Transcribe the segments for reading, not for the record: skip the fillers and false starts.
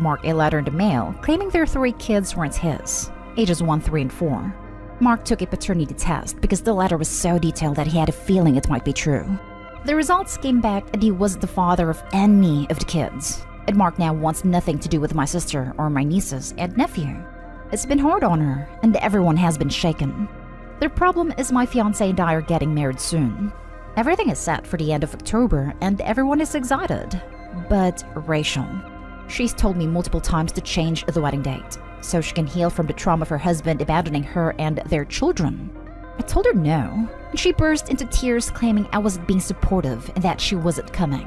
Mark a letter in the mail claiming their 3 kids weren't his, ages 1, 3, and 4. Mark took a paternity test because the letter was so detailed that he had a feeling it might be true. The results came back and he wasn't the father of any of the kids. And Mark now wants nothing to do with my sister or my nieces and nephew. It's been hard on her, and everyone has been shaken. The problem is my fiancé and I are getting married soon. Everything is set for the end of October and everyone is excited. But Rachel, she's told me multiple times to change the wedding date so she can heal from the trauma of her husband abandoning her and their children. I told her no, and she burst into tears claiming I wasn't being supportive and that she wasn't coming.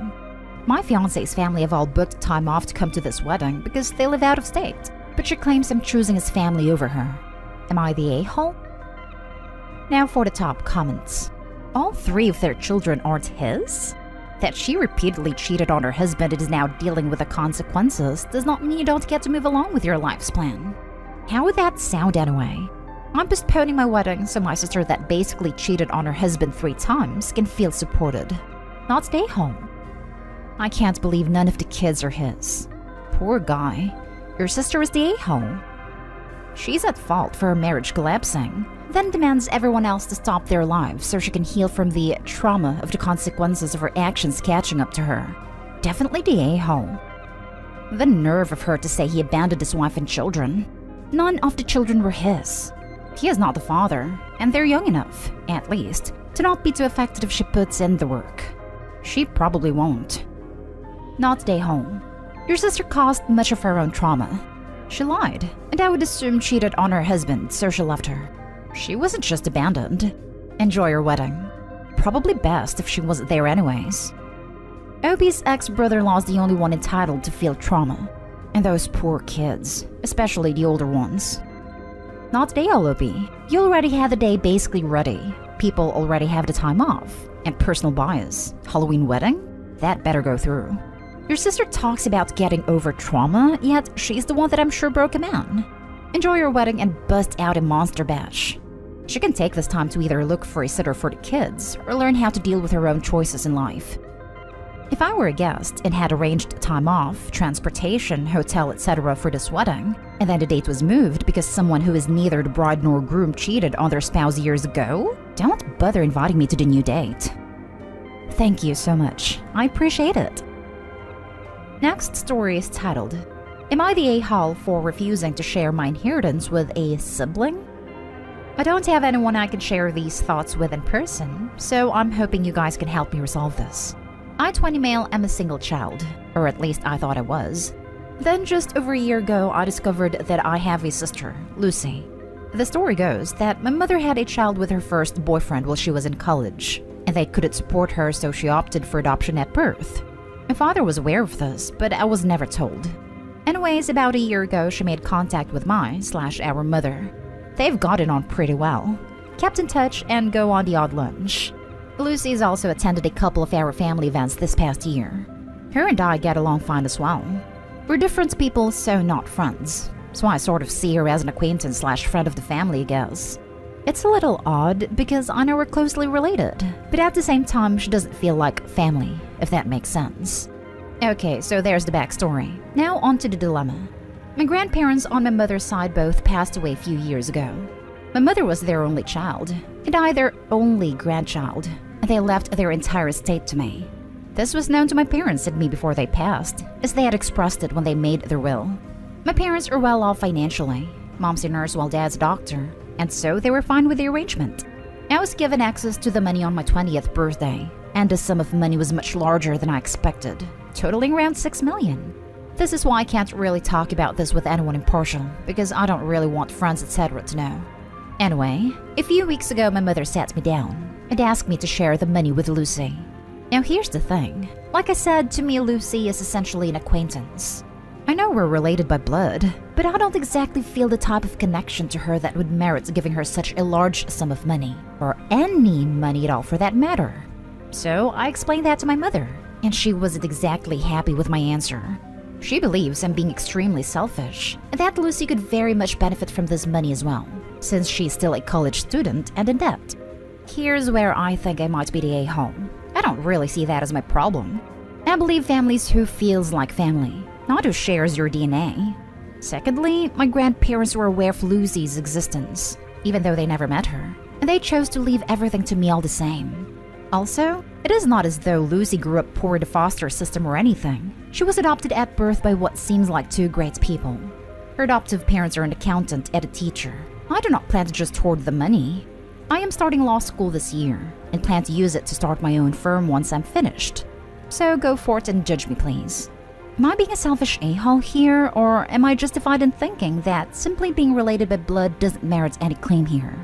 My fiancé's family have all booked time off to come to this wedding because they live out of state, but she claims I'm choosing his family over her. Am I the a-hole? Now for the top comments. All 3 of their children aren't his? That she repeatedly cheated on her husband and is now dealing with the consequences does not mean you don't get to move along with your life's plan. How would that sound anyway? I'm postponing my wedding so my sister that basically cheated on her husband 3 times can feel supported, not stay home. I can't believe none of the kids are his. Poor guy. Your sister is the a-hole. She's at fault for her marriage collapsing, then demands everyone else to stop their lives so she can heal from the trauma of the consequences of her actions catching up to her. Definitely the a-hole. The nerve of her to say he abandoned his wife and children. None of the children were his. He is not the father, and they're young enough, at least, to not be too affected if she puts in the work. She probably won't. Not stay home. Your sister caused much of her own trauma. She lied, and I would assume cheated on her husband, so she left her. She wasn't just abandoned. Enjoy your wedding. Probably best if she wasn't there anyways. Obi's ex-brother-in-law is the only one entitled to feel trauma. And those poor kids, especially the older ones. Not day all, Obi. You already had the day basically ready. People already have the time off. And personal bias. Halloween wedding? That better go through. Your sister talks about getting over trauma, yet she's the one that I'm sure broke a man. Enjoy your wedding and bust out a monster bash. She can take this time to either look for a sitter for the kids or learn how to deal with her own choices in life. If I were a guest and had arranged time off, transportation, hotel, etc. for this wedding, and then the date was moved because someone who is neither the bride nor groom cheated on their spouse years ago, don't bother inviting me to the new date. Thank you so much. I appreciate it. Next story is titled, Am I the a-hole for refusing to share my inheritance with a sibling? I don't have anyone I can share these thoughts with in person, so I'm hoping you guys can help me resolve this. I, 20 male, am a single child, or at least I thought I was. Then just over a year ago, I discovered that I have a sister, Lucy. The story goes that my mother had a child with her first boyfriend while she was in college, and they couldn't support her, so she opted for adoption at birth. My father was aware of this, but I was never told. Anyways, about a year ago, she made contact with our mother. They've gotten on pretty well, kept in touch, and go on the odd lunch. Lucy's also attended a couple of our family events this past year. Her and I get along fine as well. We're different people, so not friends. So I sort of see her as an acquaintance / friend of the family, I guess. It's a little odd because I know we're closely related, but at the same time she doesn't feel like family, if that makes sense. Okay, so there's the backstory. Now on to the dilemma. My grandparents on my mother's side both passed away a few years ago. My mother was their only child, and I their only grandchild, and they left their entire estate to me. This was known to my parents and me before they passed, as they had expressed it when they made their will. My parents are well off financially. Mom's a nurse while dad's a doctor, and so they were fine with the arrangement. I was given access to the money on my 20th birthday, and the sum of money was much larger than I expected, totaling around $6 million. This is why I can't really talk about this with anyone impartial, because I don't really want friends etc. to know. Anyway, a few weeks ago my mother sat me down and asked me to share the money with Lucy. Now here's the thing. Like I said, to me Lucy is essentially an acquaintance. I know we're related by blood, but I don't exactly feel the type of connection to her that would merit giving her such a large sum of money, or any money at all for that matter. So I explained that to my mother, and she wasn't exactly happy with my answer. She believes I'm being extremely selfish, and that Lucy could very much benefit from this money as well, since she's still a college student and in debt. Here's where I think I might be the a-hole. I don't really see that as my problem. I believe families who feels like family. not who shares your DNA. Secondly, my grandparents were aware of Lucy's existence, even though they never met her, and they chose to leave everything to me all the same. Also, it is not as though Lucy grew up poor in the foster system or anything. She was adopted at birth by what seems like two great people. Her adoptive parents are an accountant and a teacher. I do not plan to just hoard the money. I am starting law school this year, and plan to use it to start my own firm once I'm finished. So go forth and judge me, please. Am I being a selfish a-hole here, or am I justified in thinking that simply being related by blood doesn't merit any claim here?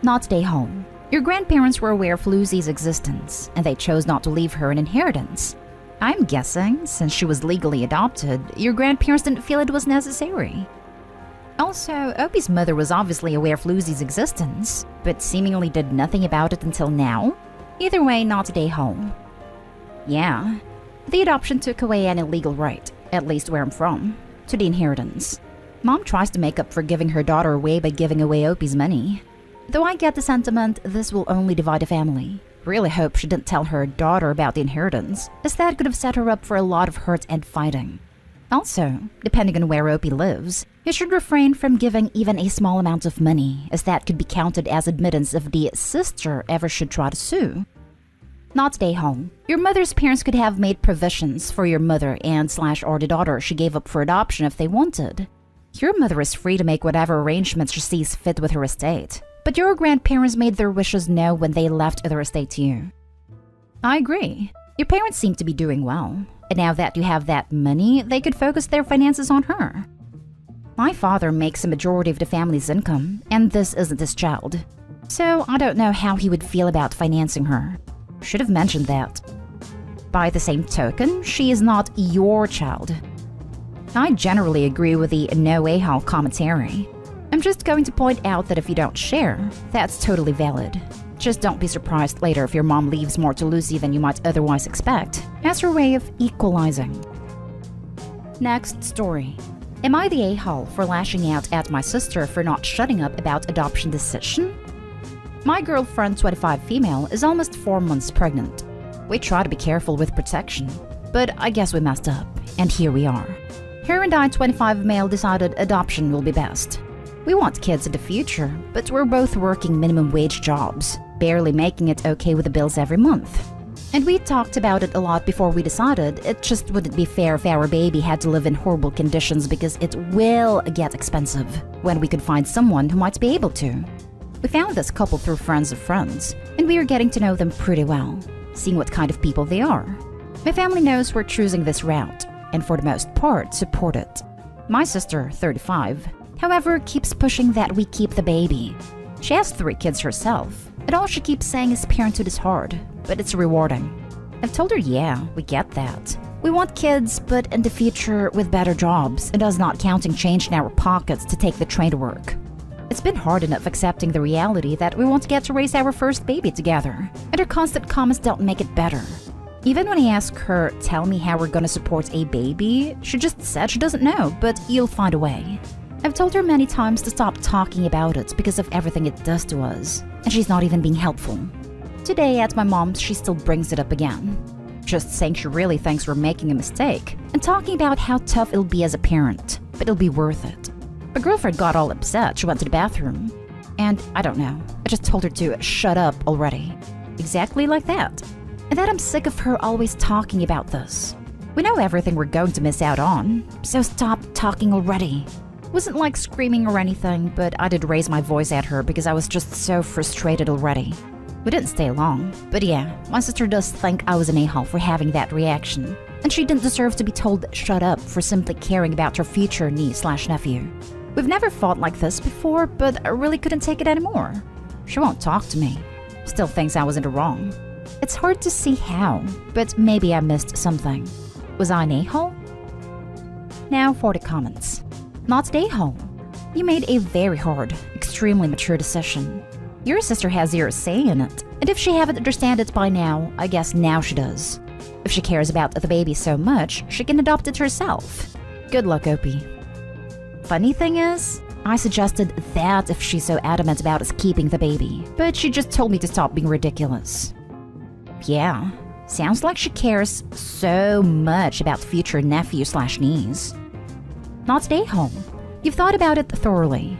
Not a-hole. Your grandparents were aware of Lucy's existence, and they chose not to leave her an inheritance. I'm guessing, since she was legally adopted, your grandparents didn't feel it was necessary. Also, Opie's mother was obviously aware of Lucy's existence, but seemingly did nothing about it until now. Either way, not a-hole. Yeah, the adoption took away any legal right, at least where I'm from, to the inheritance. Mom tries to make up for giving her daughter away by giving away Opie's money. Though I get the sentiment, this will only divide a family. Really hope she didn't tell her daughter about the inheritance, as that could have set her up for a lot of hurt and fighting. Also, depending on where Opie lives, you should refrain from giving even a small amount of money, as that could be counted as admittance if the sister ever should try to sue. Not a-hole. Your mother's parents could have made provisions for your mother and/or the daughter she gave up for adoption if they wanted. Your mother is free to make whatever arrangements she sees fit with her estate. But your grandparents made their wishes known when they left their estate to you. I agree. Your parents seem to be doing well. And now that you have that money, they could focus their finances on her. My father makes a majority of the family's income, and this isn't his child. So I don't know how he would feel about financing her. Should have mentioned that. By the same token, she is not your child. I generally agree with the no a-hole commentary. I'm just going to point out that if you don't share, that's totally valid. Just don't be surprised later if your mom leaves more to Lucy than you might otherwise expect, as her way of equalizing. Next story. Am I the a-hole for lashing out at my sister for not shutting up about adoption decision? My girlfriend, 25 female, is almost 4 months pregnant. We try to be careful with protection, but I guess we messed up, and here we are. Her and I, 25 male, decided adoption will be best. We want kids in the future, but we're both working minimum wage jobs, barely making it okay with the bills every month. And we talked about it a lot before we decided it just wouldn't be fair if our baby had to live in horrible conditions because it will get expensive when we could find someone who might be able to. We found this couple through friends of friends, and we are getting to know them pretty well, seeing what kind of people they are. My family knows we're choosing this route, and for the most part support it. My sister, 35, however, keeps pushing that we keep the baby. She has 3 kids herself, and all she keeps saying is parenthood is hard, but it's rewarding. I've told her, yeah, we get that. We want kids, but in the future with better jobs, and us not counting change in our pockets to take the train to work. It's been hard enough accepting the reality that we want to get to raise our first baby together, and her constant comments don't make it better. Even when I ask her, tell me how we're gonna support a baby, she just said she doesn't know, but you'll find a way. I've told her many times to stop talking about it because of everything it does to us, and she's not even being helpful. Today at my mom's, she still brings it up again, just saying she really thinks we're making a mistake, and talking about how tough it'll be as a parent, but it'll be worth it. My girlfriend got all upset, she went to the bathroom, and I don't know, I just told her to shut up already. Exactly like that. And that I'm sick of her always talking about this. We know everything we're going to miss out on, so stop talking already. It wasn't like screaming or anything, but I did raise my voice at her because I was just so frustrated already. We didn't stay long, but yeah, my sister does think I was an a-hole for having that reaction, and she didn't deserve to be told shut up for simply caring about her future niece/nephew. We've never fought like this before, but I really couldn't take it anymore. She won't talk to me. Still thinks I was in the wrong. It's hard to see how, but maybe I missed something. Was I an a-hole? Now for the comments. Not an a-hole. You made a very hard, extremely mature decision. Your sister has zero say in it, and if she haven't understand it by now, I guess now she does. If she cares about the baby so much, she can adopt it herself. Good luck, Opie. Funny thing is, I suggested that if she's so adamant about us keeping the baby, but she just told me to stop being ridiculous. Yeah, Sounds like she cares so much about future nephew/niece. Not stay home. You've thought about it thoroughly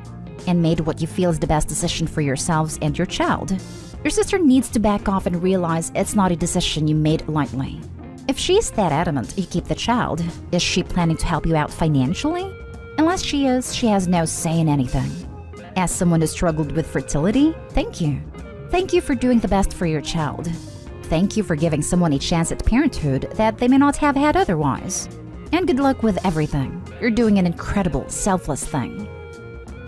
and made what you feel is the best decision for yourselves and your child. Your sister needs to back off and realize it's not a decision you made lightly. If she's that adamant you keep the child, is she planning to help you out financially? Unless she is, she has no say in anything. As someone who struggled with fertility, thank you. Thank you for doing the best for your child. Thank you for giving someone a chance at parenthood that they may not have had otherwise. And good luck with everything. You're doing an incredible, selfless thing.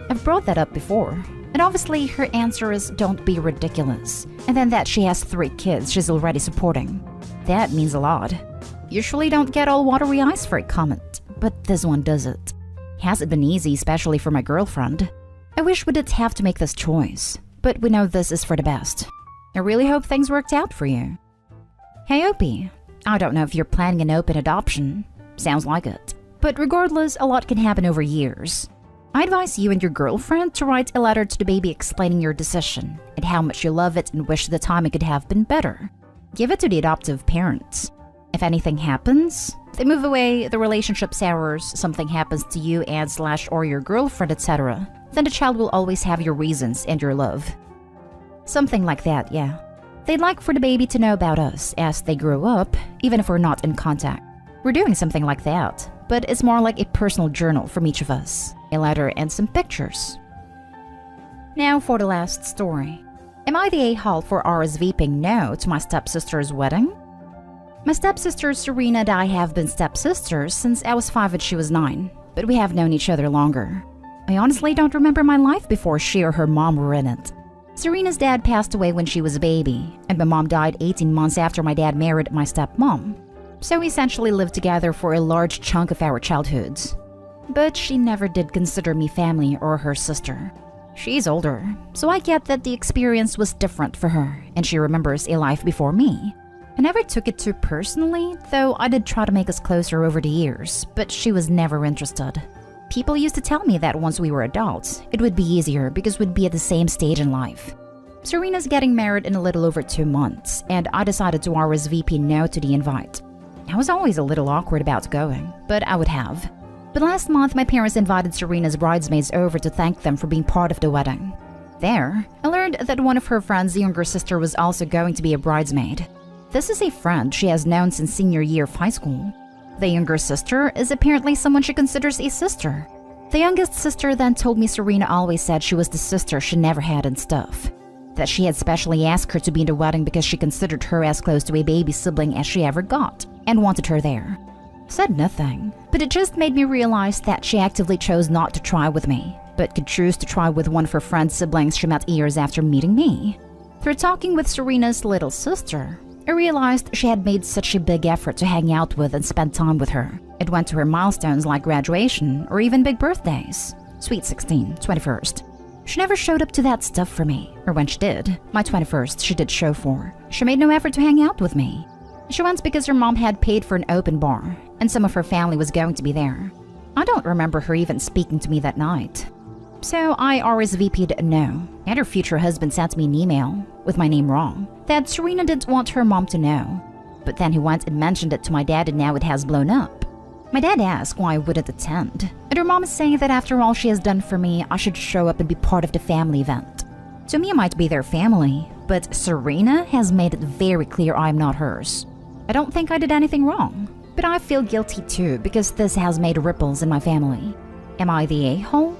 I've brought that up before, and obviously her answer is don't be ridiculous, and then that she has 3 kids she's already supporting. That means a lot. Usually don't get all watery eyes for a comment, but this one does it. Hasn't been easy, especially for my girlfriend. I wish we didn't have to make this choice, but we know this is for the best. I really hope things worked out for you. Hey Opie, I don't know if you're planning an open adoption. Sounds like it. But regardless, a lot can happen over years. I advise you and your girlfriend to write a letter to the baby explaining your decision and how much you love it and wish the timing could have been better. Give it to the adoptive parents. If anything happens, they move away, the relationship sours, something happens to you and/or your girlfriend, etc., then the child will always have your reasons and your love. Something like that, yeah. They'd like for the baby to know about us as they grow up, even if we're not in contact. We're doing something like that, but it's more like a personal journal from each of us, a letter and some pictures. Now for the last story. Am I the a-hole for RSVPing no to my stepsister's wedding? My stepsister Serena and I have been stepsisters since I was 5 and she was 9, but we have known each other longer. I honestly don't remember my life before she or her mom were in it. Serena's dad passed away when she was a baby, and my mom died 18 months after my dad married my stepmom. So we essentially lived together for a large chunk of our childhoods. But she never did consider me family or her sister. She's older, so I get that the experience was different for her, and she remembers a life before me. I never took it too personally, though I did try to make us closer over the years, but she was never interested. People used to tell me that once we were adults, it would be easier because we'd be at the same stage in life. Serena's getting married in a little over 2 months, and I decided to RSVP no to the invite. I was always a little awkward about going, but I would have. But last month, my parents invited Serena's bridesmaids over to thank them for being part of the wedding. There, I learned that one of her friend's younger sister was also going to be a bridesmaid. This is a friend she has known since senior year of high school. The younger sister is apparently someone she considers a sister. The youngest sister then told me Serena always said she was the sister she never had and stuff. That she had specially asked her to be in the wedding because she considered her as close to a baby sibling as she ever got, and wanted her there. Said nothing, but it just made me realize that she actively chose not to try with me, but could choose to try with one of her friend's siblings she met years after meeting me. Through talking with Serena's little sister, I realized she had made such a big effort to hang out with and spend time with her. It went to her milestones like graduation or even big birthdays. Sweet 16, 21st. She never showed up to that stuff for me, or when she did, my 21st she did show for. She made no effort to hang out with me. She went because her mom had paid for an open bar, and some of her family was going to be there. I don't remember her even speaking to me that night. So I RSVP'd no, and her future husband sent me an email, with my name wrong, that Serena didn't want her mom to know. But then he went and mentioned it to my dad and now it has blown up. My dad asked why I wouldn't attend, and her mom is saying that after all she has done for me, I should show up and be part of the family event. To me, I might be their family, but Serena has made it very clear I'm not hers. I don't think I did anything wrong, but I feel guilty too because this has made ripples in my family. Am I the a-hole?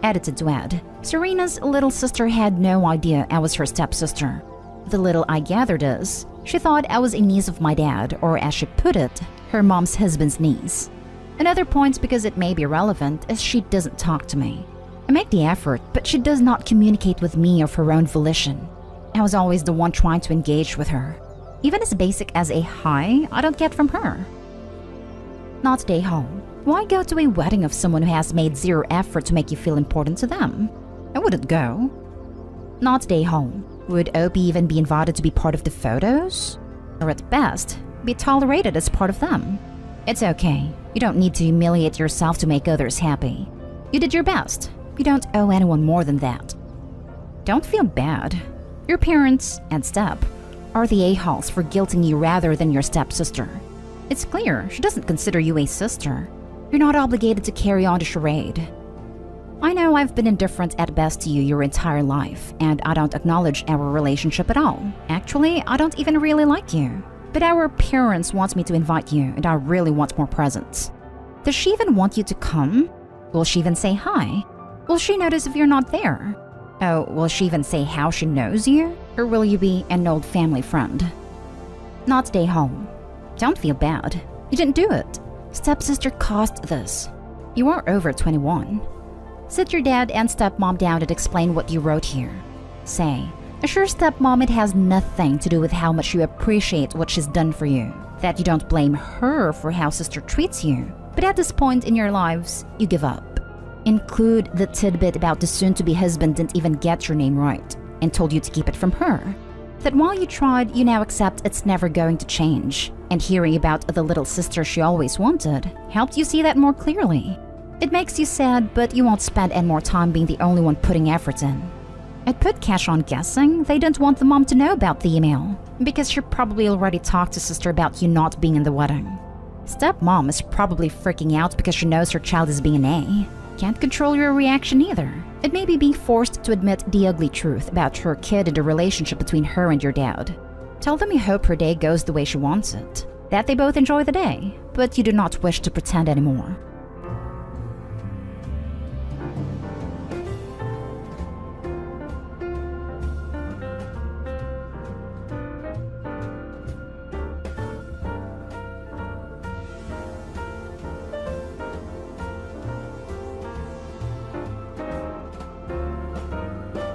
Edited to add, Serena's little sister had no idea I was her stepsister. The little I gathered is, she thought I was a niece of my dad, or as she put it, her mom's husband's niece. Another point, because it may be relevant, is she doesn't talk to me. I make the effort, but she does not communicate with me of her own volition. I was always the one trying to engage with her. Even as basic as a hi, I don't get from her. Not stay home. Why go to a wedding of someone who has made zero effort to make you feel important to them? I wouldn't go. Not stay home. Would Opie even be invited to be part of the photos? Or at best, be tolerated as part of them? It's okay. You don't need to humiliate yourself to make others happy. You did your best. You don't owe anyone more than that. Don't feel bad. Your parents and step are the a-holes for guilting you rather than your stepsister. It's clear she doesn't consider you a sister. You're not obligated to carry on the charade. I know I've been indifferent at best to you your entire life, and I don't acknowledge our relationship at all. Actually, I don't even really like you. But our parents want me to invite you, and I really want more presents. Does she even want you to come? Will she even say hi? Will she notice if you're not there? Oh, will she even say how she knows you? Or will you be an old family friend? Not stay home. Don't feel bad. You didn't do it. Stepsister caused this. You are over 21. Sit your dad and stepmom down and explain what you wrote here. Say, assure stepmom it has nothing to do with how much you appreciate what she's done for you, that you don't blame her for how sister treats you, but at this point in your lives, you give up. Include the tidbit about the soon-to-be husband didn't even get your name right and told you to keep it from her. That while you tried, you now accept it's never going to change, and hearing about the little sister she always wanted helped you see that more clearly. It makes you sad, but you won't spend any more time being the only one putting effort in. I'd put cash on guessing they didn't want the mom to know about the email, because she probably already talked to sister about you not being in the wedding. Stepmom is probably freaking out because she knows her child is being an A. Can't control your reaction either. It may be being forced to admit the ugly truth about her kid and the relationship between her and your dad. Tell them you hope her day goes the way she wants it, that they both enjoy the day, but you do not wish to pretend anymore.